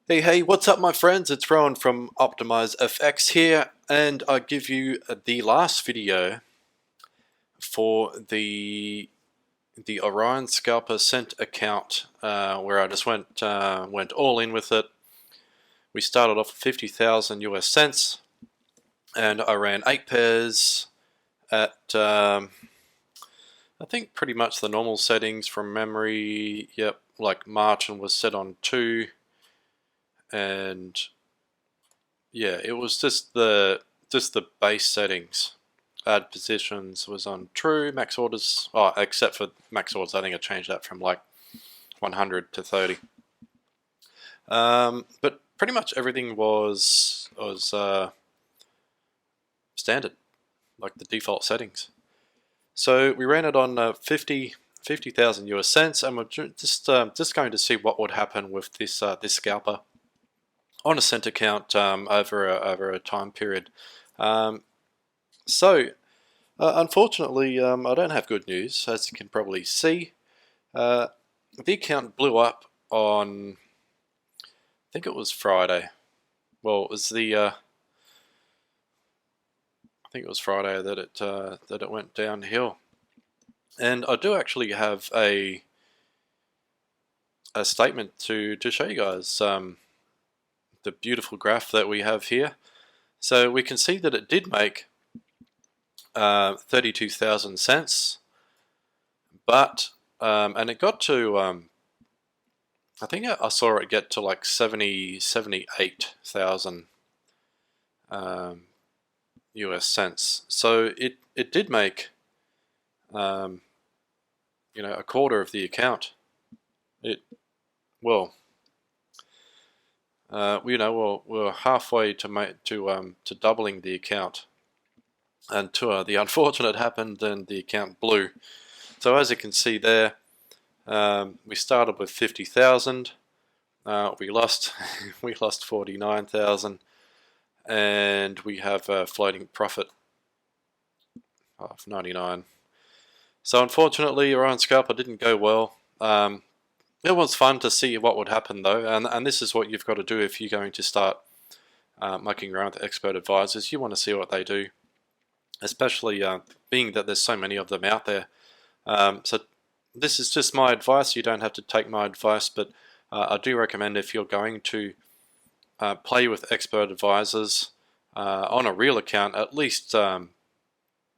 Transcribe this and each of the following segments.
Hey, what's up my friends? It's Rowan from Optimize FX here, and I give you the last video for the Orion Scalper Cent account, where I just went all in with it. We started off with 50,000 US cents, and I ran 8 pairs at I think pretty much the normal settings from memory. Yep, like margin was set on 2. And yeah, it was just the base settings. Add positions was on true. Max orders, except for max orders, I think I changed that from like 100 to 30. But pretty much everything was standard, like the default settings. So we ran it on 50,000 US cents, and we're just going to see what would happen with this scalper on a cent account over a time period. Unfortunately, I don't have good news, as you can probably see. The account blew up on, I think it was Friday. Well, it was I think it was Friday that it went downhill. And I do actually have a statement to show you guys. The beautiful graph that we have here. So we can see that it did make 32,000 cents, but and it got to I think I saw it get to like 78,000 US cents. So it did make a quarter of the account. We're halfway to doubling the account, and the unfortunate happened, and the account blew. So as you can see there, we started with 50,000. We lost 49,000, and we have a floating profit of 99. So unfortunately, Orion Scalper didn't go well. It was fun to see what would happen though, and this is what you've got to do if you're going to start mucking around with expert advisors. You want to see what they do, especially being that there's so many of them out there. So this is just my advice. You don't have to take my advice, but I do recommend, if you're going to play with expert advisors on a real account, at least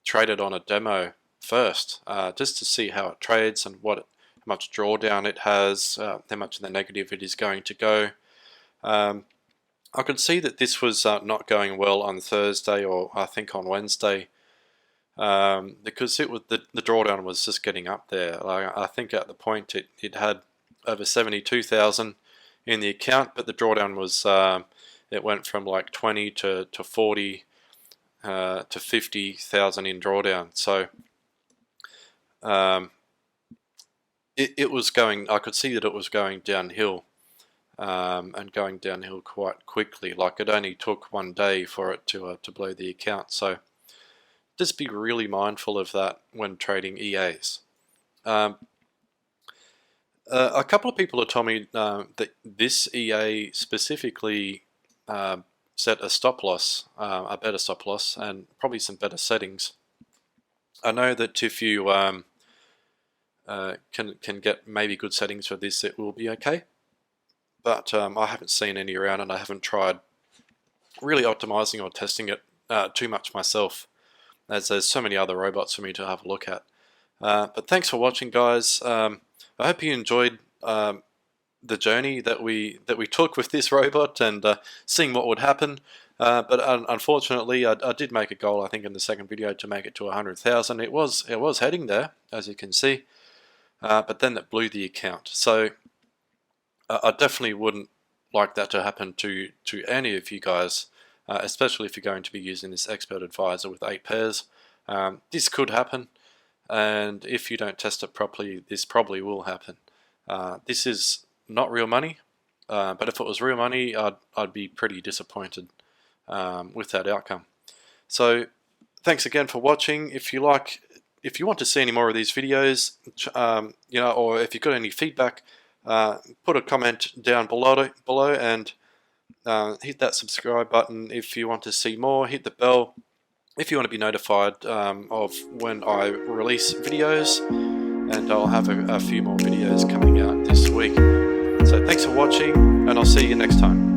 trade it on a demo first, just to see how it trades and how much drawdown it has, how much in the negative it is going to go. I could see that this was not going well on Thursday, or I think on Wednesday, because the drawdown was just getting up there. I think at the point it had over 72,000 in the account, but the drawdown was it went from like 20 to 40 to 50,000 in drawdown. So it was going. I could see that it was going downhill, and going downhill quite quickly. Like, it only took one day for it to blow the account. So just be really mindful of that when trading EAs. A couple of people have told me that this EA specifically set a stop loss, a better stop loss, and probably some better settings. I know that if you can get maybe good settings for this, it will be okay. But I haven't seen any around, and I haven't tried really optimizing or testing it too much myself, as there's so many other robots for me to have a look at. But thanks for watching, guys. I hope you enjoyed the journey that we took with this robot, and seeing what would happen. But unfortunately, I did make a goal, I think, in the second video, to make it to 100,000. It was heading there, as you can see, but then it blew the account. So I definitely wouldn't like that to happen to any of you guys, especially if you're going to be using this expert advisor with 8 pairs. This could happen, and if you don't test it properly, this probably will happen. This is not real money, but if it was real money, I'd be pretty disappointed with that outcome. So thanks again for watching. If you like if you want to see any more of these videos, you know, or if you've got any feedback, put a comment down below and hit that subscribe button if you want to see more. Hit the bell if you want to be notified of when I release videos, and I'll have a few more videos coming out this week. So thanks for watching, and I'll see you next time.